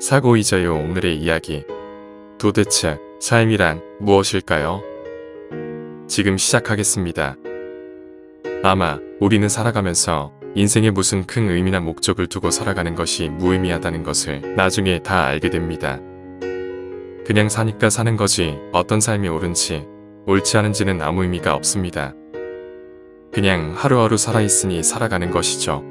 사고이자요. 오늘의 이야기. 도대체 삶이란 무엇일까요? 지금 시작하겠습니다. 아마 우리는 살아가면서 인생에 무슨 큰 의미나 목적을 두고 살아가는 것이 무의미하다는 것을 나중에 다 알게 됩니다. 그냥 사니까 사는 거지 어떤 삶이 옳은지 옳지 않은지는 아무 의미가 없습니다. 그냥 하루하루 살아있으니 살아가는 것이죠.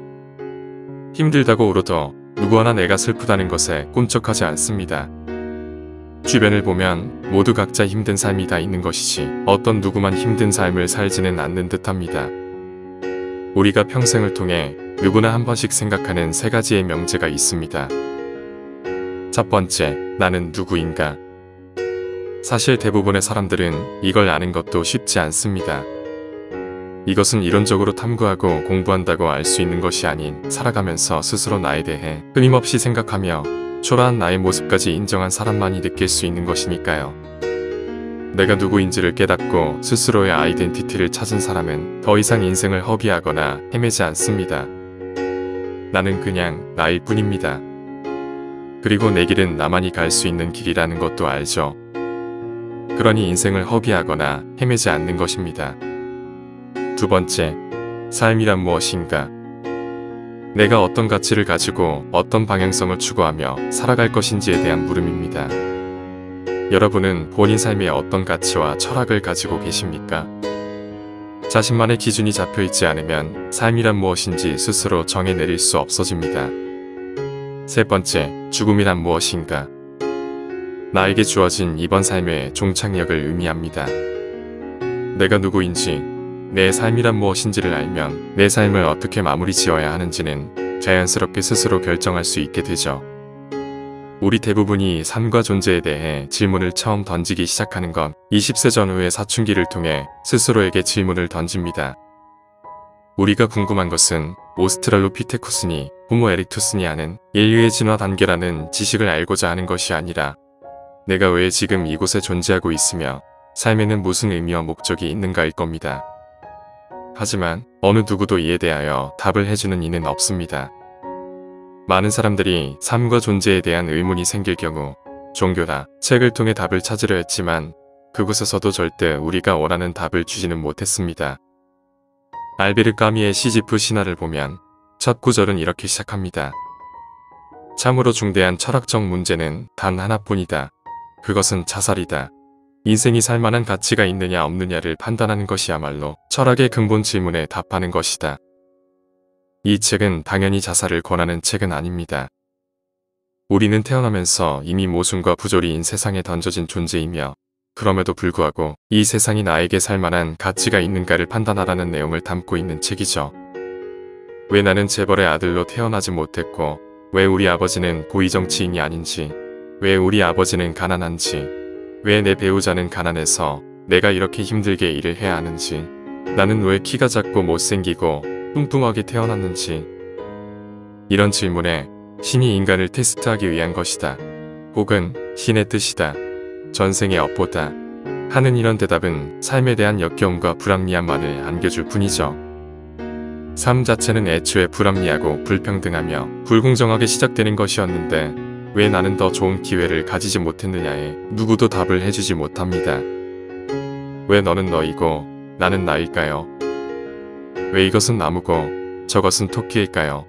힘들다고 울어도 누구 하나 내가 슬프다는 것에 꿈쩍하지 않습니다. 주변을 보면 모두 각자 힘든 삶이 다 있는 것이지 어떤 누구만 힘든 삶을 살지는 않는 듯합니다. 우리가 평생을 통해 누구나 한 번씩 생각하는 세 가지의 명제가 있습니다. 첫 번째, 나는 누구인가? 사실 대부분의 사람들은 이걸 아는 것도 쉽지 않습니다. 이것은 이론적으로 탐구하고 공부한다고 알 수 있는 것이 아닌 살아가면서 스스로 나에 대해 끊임없이 생각하며 초라한 나의 모습까지 인정한 사람만이 느낄 수 있는 것이니까요. 내가 누구인지를 깨닫고 스스로의 아이덴티티를 찾은 사람은 더 이상 인생을 허비하거나 헤매지 않습니다. 나는 그냥 나일 뿐입니다. 그리고 내 길은 나만이 갈 수 있는 길이라는 것도 알죠. 그러니 인생을 허비하거나 헤매지 않는 것입니다. 두 번째, 삶이란 무엇인가? 내가 어떤 가치를 가지고 어떤 방향성을 추구하며 살아갈 것인지에 대한 물음입니다. 여러분은 본인 삶에 어떤 가치와 철학을 가지고 계십니까? 자신만의 기준이 잡혀있지 않으면 삶이란 무엇인지 스스로 정해내릴 수 없어집니다. 세 번째, 죽음이란 무엇인가? 나에게 주어진 이번 삶의 종착역을 의미합니다. 내가 누구인지, 내 삶이란 무엇인지를 알면 내 삶을 어떻게 마무리 지어야 하는지는 자연스럽게 스스로 결정할 수 있게 되죠. 우리 대부분이 삶과 존재에 대해 질문을 처음 던지기 시작하는 건 20세 전후의 사춘기를 통해 스스로에게 질문을 던집니다. 우리가 궁금한 것은 오스트랄로피테쿠스니 호모 에릭투스니 하는 인류의 진화 단계라는 지식을 알고자 하는 것이 아니라 내가 왜 지금 이곳에 존재하고 있으며 삶에는 무슨 의미와 목적이 있는가일 겁니다. 하지만 어느 누구도 이에 대하여 답을 해주는 이는 없습니다. 많은 사람들이 삶과 존재에 대한 의문이 생길 경우 종교나 책을 통해 답을 찾으려 했지만 그곳에서도 절대 우리가 원하는 답을 주지는 못했습니다. 알베르 까미의 시지프 신화를 보면 첫 구절은 이렇게 시작합니다. 참으로 중대한 철학적 문제는 단 하나뿐이다. 그것은 자살이다. 인생이 살만한 가치가 있느냐 없느냐를 판단하는 것이야말로 철학의 근본 질문에 답하는 것이다. 이 책은 당연히 자살을 권하는 책은 아닙니다. 우리는 태어나면서 이미 모순과 부조리인 세상에 던져진 존재이며 그럼에도 불구하고 이 세상이 나에게 살만한 가치가 있는가를 판단하라는 내용을 담고 있는 책이죠. 왜 나는 재벌의 아들로 태어나지 못했고 왜 우리 아버지는 고위정치인이 아닌지 왜 우리 아버지는 가난한지 왜 내 배우자는 가난해서 내가 이렇게 힘들게 일을 해야 하는지 나는 왜 키가 작고 못생기고 뚱뚱하게 태어났는지 이런 질문에 신이 인간을 테스트하기 위한 것이다. 혹은 신의 뜻이다. 전생의 업보다. 하는 이런 대답은 삶에 대한 역겨움과 불합리함만을 안겨줄 뿐이죠. 삶 자체는 애초에 불합리하고 불평등하며 불공정하게 시작되는 것이었는데 왜 나는 더 좋은 기회를 가지지 못했느냐에 누구도 답을 해주지 못합니다. 왜 너는 너이고 나는 나일까요? 왜 이것은 나무고 저것은 토끼일까요?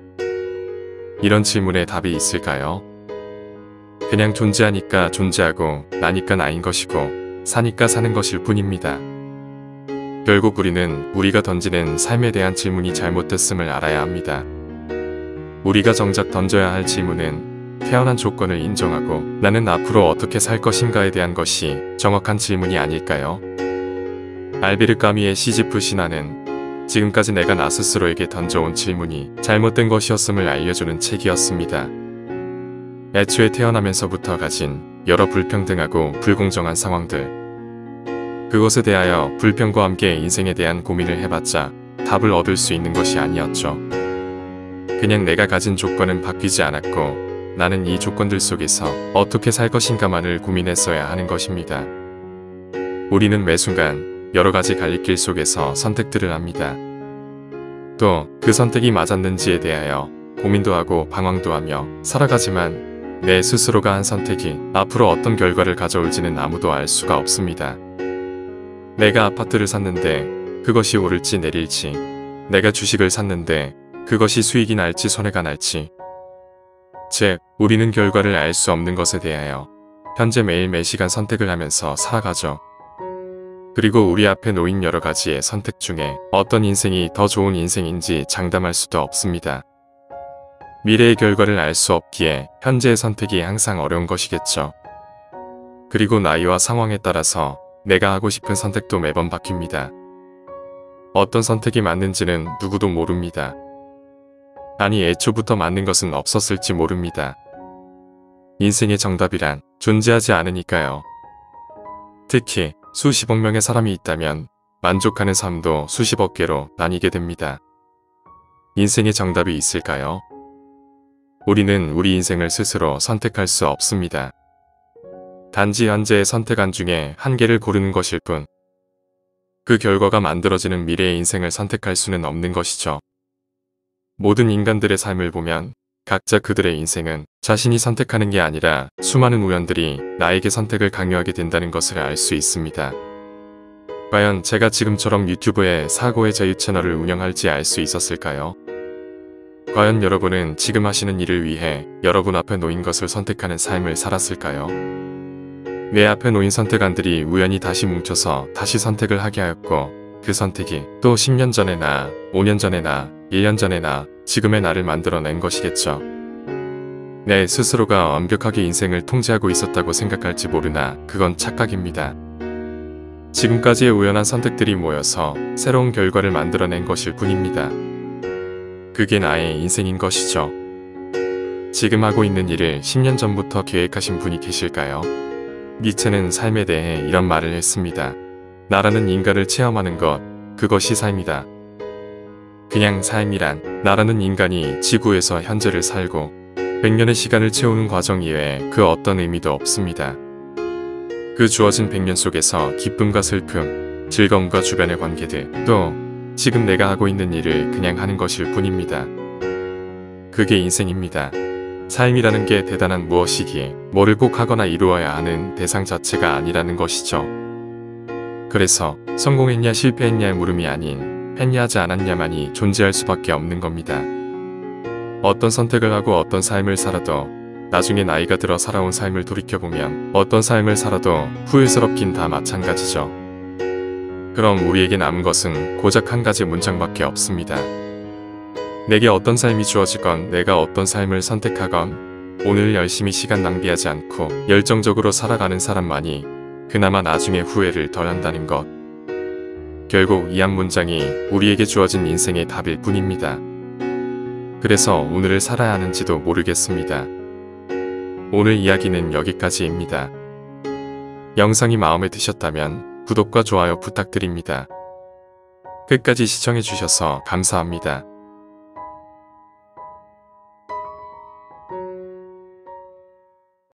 이런 질문에 답이 있을까요? 그냥 존재하니까 존재하고 나니까 나인 것이고 사니까 사는 것일 뿐입니다. 결국 우리는 우리가 던지는 삶에 대한 질문이 잘못됐음을 알아야 합니다. 우리가 정작 던져야 할 질문은 태어난 조건을 인정하고 나는 앞으로 어떻게 살 것인가에 대한 것이 정확한 질문이 아닐까요? 알베르 까미의 시지프 신화는 지금까지 내가 나 스스로에게 던져온 질문이 잘못된 것이었음을 알려주는 책이었습니다. 애초에 태어나면서부터 가진 여러 불평등하고 불공정한 상황들 그것에 대하여 불평과 함께 인생에 대한 고민을 해봤자 답을 얻을 수 있는 것이 아니었죠. 그냥 내가 가진 조건은 바뀌지 않았고 나는 이 조건들 속에서 어떻게 살 것인가만을 고민했어야 하는 것입니다. 우리는 매 순간 여러 가지 갈림길 속에서 선택들을 합니다. 또 그 선택이 맞았는지에 대하여 고민도 하고 방황도 하며 살아가지만 내 스스로가 한 선택이 앞으로 어떤 결과를 가져올지는 아무도 알 수가 없습니다. 내가 아파트를 샀는데 그것이 오를지 내릴지, 내가 주식을 샀는데 그것이 수익이 날지 손해가 날지, 즉 우리는 결과를 알 수 없는 것에 대하여 현재 매일 매시간 선택을 하면서 살아가죠. 그리고 우리 앞에 놓인 여러 가지의 선택 중에 어떤 인생이 더 좋은 인생인지 장담할 수도 없습니다. 미래의 결과를 알 수 없기에 현재의 선택이 항상 어려운 것이겠죠. 그리고 나이와 상황에 따라서 내가 하고 싶은 선택도 매번 바뀝니다. 어떤 선택이 맞는지는 누구도 모릅니다. 아니 애초부터 맞는 것은 없었을지 모릅니다. 인생의 정답이란 존재하지 않으니까요. 특히 수십억 명의 사람이 있다면 만족하는 삶도 수십억 개로 나뉘게 됩니다. 인생의 정답이 있을까요? 우리는 우리 인생을 스스로 선택할 수 없습니다. 단지 현재의 선택안 중에 한 개를 고르는 것일 뿐, 그 결과가 만들어지는 미래의 인생을 선택할 수는 없는 것이죠. 모든 인간들의 삶을 보면 각자 그들의 인생은 자신이 선택하는 게 아니라 수많은 우연들이 나에게 선택을 강요하게 된다는 것을 알 수 있습니다. 과연 제가 지금처럼 유튜브에 사고의 자유 채널을 운영할지 알 수 있었을까요? 과연 여러분은 지금 하시는 일을 위해 여러분 앞에 놓인 것을 선택하는 삶을 살았을까요? 내 앞에 놓인 선택안들이 우연히 다시 뭉쳐서 다시 선택을 하게 하였고, 그 선택이 또 10년 전의 나, 5년 전의 나, 1년 전의 나, 지금의 나를 만들어낸 것이겠죠. 내 스스로가 완벽하게 인생을 통제하고 있었다고 생각할지 모르나 그건 착각입니다. 지금까지의 우연한 선택들이 모여서 새로운 결과를 만들어낸 것일 뿐입니다. 그게 나의 인생인 것이죠. 지금 하고 있는 일을 10년 전부터 계획하신 분이 계실까요? 니체는 삶에 대해 이런 말을 했습니다. 나라는 인간을 체험하는 것, 그것이 삶이다. 그냥 삶이란 나라는 인간이 지구에서 현재를 살고 100년의 시간을 채우는 과정 이외에 그 어떤 의미도 없습니다. 그 주어진 100년 속에서 기쁨과 슬픔, 즐거움과 주변의 관계들, 또 지금 내가 하고 있는 일을 그냥 하는 것일 뿐입니다. 그게 인생입니다. 삶이라는 게 대단한 무엇이기에 뭐를 꼭 하거나 이루어야 하는 대상 자체가 아니라는 것이죠. 그래서 성공했냐 실패했냐의 물음이 아닌 했냐 하지 않았냐만이 존재할 수밖에 없는 겁니다. 어떤 선택을 하고 어떤 삶을 살아도 나중에 나이가 들어 살아온 삶을 돌이켜보면 어떤 삶을 살아도 후회스럽긴 다 마찬가지죠. 그럼 우리에게 남은 것은 고작 한 가지 문장밖에 없습니다. 내게 어떤 삶이 주어지건 내가 어떤 삶을 선택하건 오늘 열심히 시간 낭비하지 않고 열정적으로 살아가는 사람만이 그나마 나중에 후회를 덜 한다는 것. 결국 이 한 문장이 우리에게 주어진 인생의 답일 뿐입니다. 그래서 오늘을 살아야 하는지도 모르겠습니다. 오늘 이야기는 여기까지입니다. 영상이 마음에 드셨다면 구독과 좋아요 부탁드립니다. 끝까지 시청해주셔서 감사합니다.